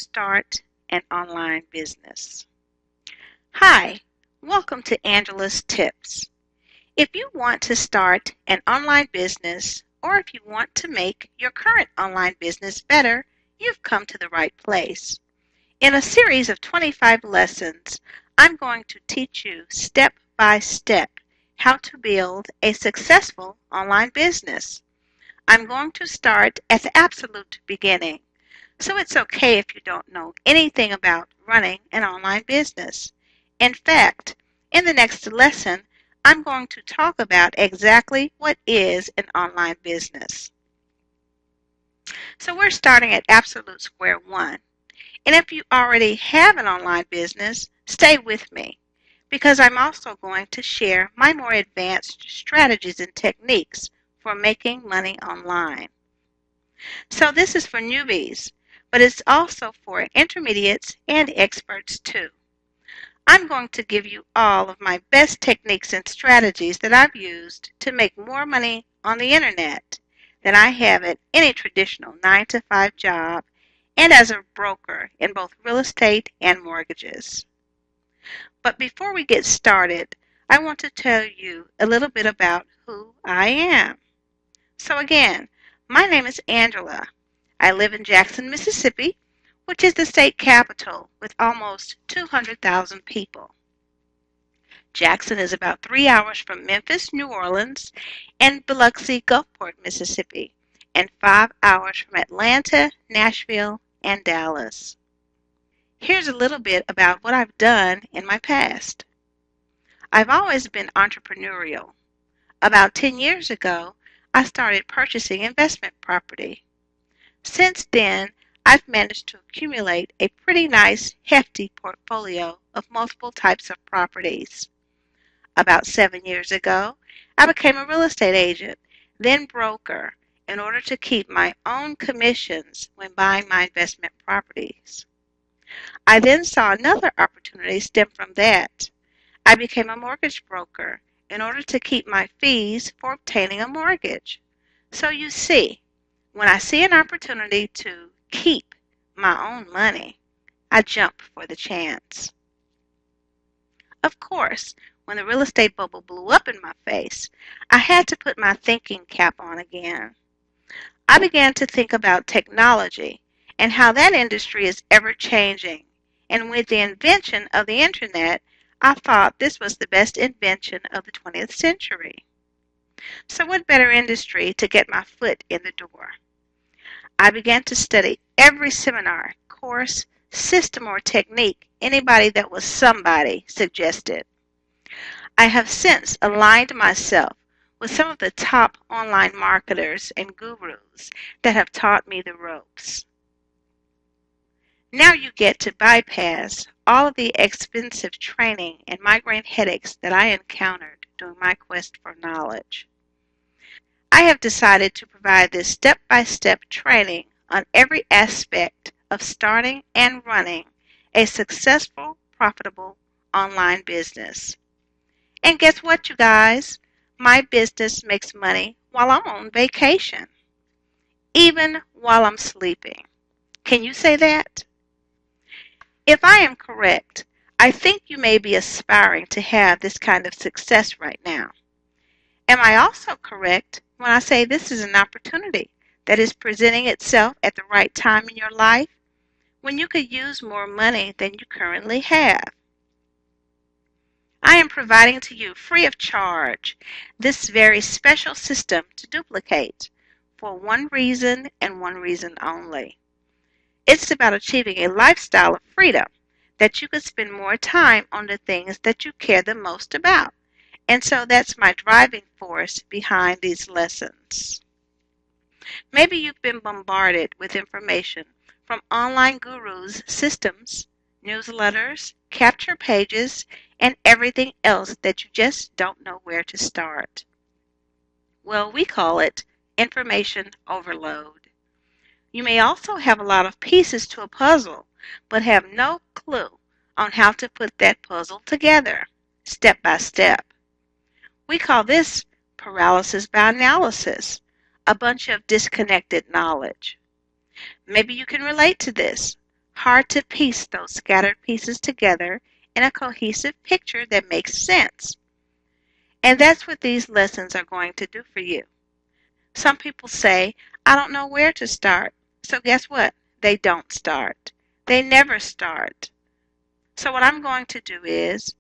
start an online business. Hi, welcome to Angela's Tips. If you want to start an online business or if you want to make your current online business better, you've come to the right place. In a series of 25 lessons, I'm going to teach you step by step how to build a successful online business. I'm going to start at the absolute beginning. So it's okay if you don't know anything about running an online business. In fact, in the next lesson, I'm going to talk about exactly what is an online business. So we're starting at absolute square one. And if you already have an online business, stay with me because I'm also going to share my more advanced strategies and techniques for making money online. So this is for newbies, but it's also for intermediates and experts too. I'm going to give you all of my best techniques and strategies that I've used to make more money on the internet than I have at any traditional 9-to-5 job and as a broker in both real estate and mortgages. But before we get started, I want to tell you a little bit about who I am. So again, my name is Angela. I live in Jackson, Mississippi, which is the state capital with almost 200,000 people. Jackson is about 3 hours from Memphis, New Orleans, and Biloxi, Gulfport, Mississippi, and 5 hours from Atlanta, Nashville, and Dallas. Here's a little bit about what I've done in my past. I've always been entrepreneurial. About 10 years ago, I started purchasing investment property. Since then, I've managed to accumulate a pretty nice, hefty portfolio of multiple types of properties. About 7 years ago, I became a real estate agent, then broker, in order to keep my own commissions when buying my investment properties. I then saw another opportunity stem from that. I became a mortgage broker in order to keep my fees for obtaining a mortgage. So you see, when I see an opportunity to keep my own money, I jump for the chance. Of course, when the real estate bubble blew up in my face, I had to put my thinking cap on again. I began to think about technology and how that industry is ever changing. And with the invention of the internet, I thought this was the best invention of the 20th century. So what better industry to get my foot in the door? I began to study every seminar, course, system, or technique anybody that was somebody suggested. I have since aligned myself with some of the top online marketers and gurus that have taught me the ropes. Now you get to bypass all of the expensive training and migraine headaches that I encountered during my quest for knowledge. I have decided to provide this step-by-step training on every aspect of starting and running a successful, profitable online business. And guess what, you guys? My business makes money while I'm on vacation, even while I'm sleeping. Can you say that? If I am correct, I think you may be aspiring to have this kind of success right now. Am I also correct when I say this is an opportunity that is presenting itself at the right time in your life when you could use more money than you currently have? I am providing to you free of charge this very special system to duplicate for one reason and one reason only. It's about achieving a lifestyle of freedom that you could spend more time on the things that you care the most about. And so that's my driving force behind these lessons. Maybe you've been bombarded with information from online gurus, systems, newsletters, capture pages, and everything else that you just don't know where to start. Well, we call it information overload. You may also have a lot of pieces to a puzzle, but have no clue on how to put that puzzle together, step by step. We call this paralysis by analysis, a bunch of disconnected knowledge. Maybe you can relate to this. hard to piece those scattered pieces together in a cohesive picture that makes sense. And that's what these lessons are going to do for you. Some people say, I don't know where to start. So guess what? They don't start. They never start. So what I'm going to do is,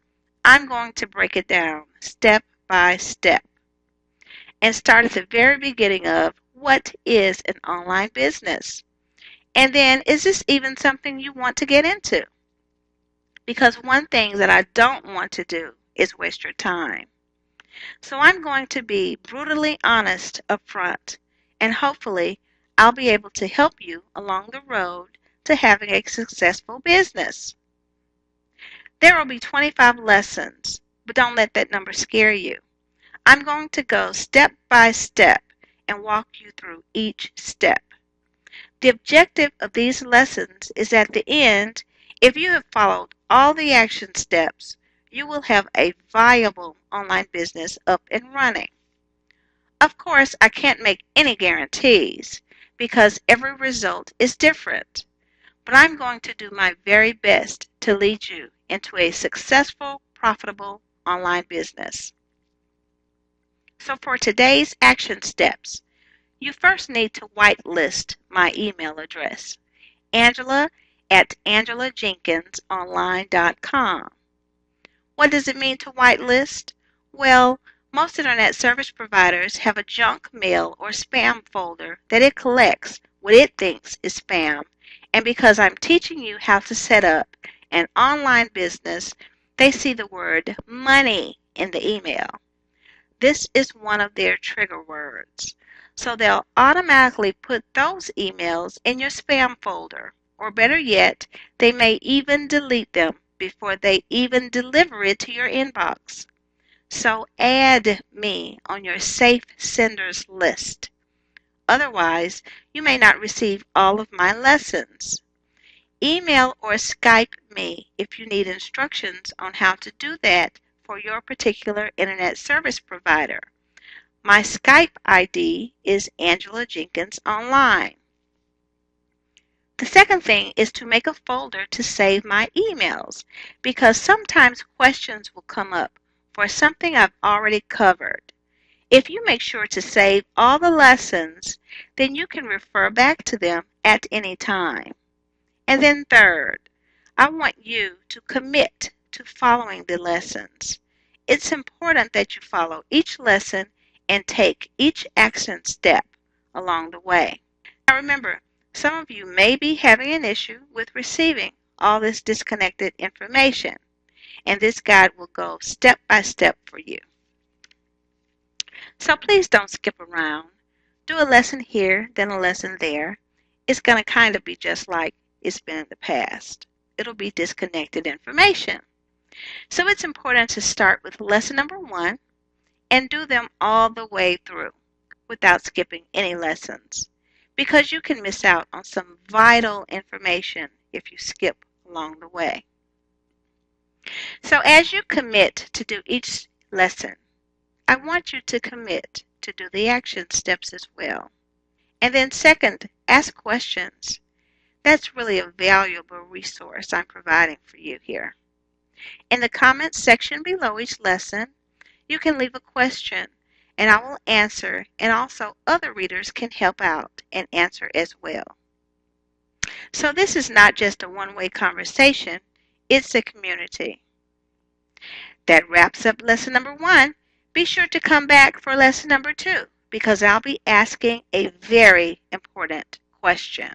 I'm going to break it down step by step and start at the very beginning of what is an online business? And then, is this even something you want to get into? Because one thing that I don't want to do is waste your time. So I'm going to be brutally honest up front, and hopefully I'll be able to help you along the road to having a successful business. There will be 25 lessons, but don't let that number scare you. I'm going to go step by step and walk you through each step. The objective of these lessons is at the end, if you have followed all the action steps, you will have a viable online business up and running. Of course, I can't make any guarantees because every result is different, but I'm going to do my very best to lead you into a successful, profitable online business. So for today's action steps, you first need to whitelist my email address, Angela@AngelaJenkinsOnline.com. What does it mean to whitelist? Well, most internet service providers have a junk mail or spam folder that it collects what it thinks is spam. And because I'm teaching you how to set up an online business, they see the word money in the email. This is one of their trigger words. So they'll automatically put those emails in your spam folder, or better yet, they may even delete them before they even deliver it to your inbox. So add me on your safe senders list. Otherwise, you may not receive all of my lessons. Email or Skype me if you need instructions on how to do that for your particular internet service provider. My Skype ID is Angela Jenkins Online. The second thing is to make a folder to save my emails because sometimes questions will come up for something I've already covered. If you make sure to save all the lessons, then you can refer back to them at any time. And then third, I want you to commit to following the lessons. It's important that you follow each lesson and take each action step along the way. Now remember, some of you may be having an issue with receiving all this disconnected information, and this guide will go step by step for you. So please don't skip around. Do a lesson here, then a lesson there. It's going to kind of be just like it's been in the past. It'll be disconnected information. So it's important to start with lesson number 1 and do them all the way through without skipping any lessons, because you can miss out on some vital information if you skip along the way. So as you commit to do each lesson, I want you to commit to do the action steps as well. And then second, ask questions. That's really a valuable resource I'm providing for you here. In the comments section below each lesson, you can leave a question and I will answer, and also other readers can help out and answer as well. So this is not just a one-way conversation, it's a community. That wraps up lesson number 1. Be sure to come back for lesson number 2 because I'll be asking a very important question.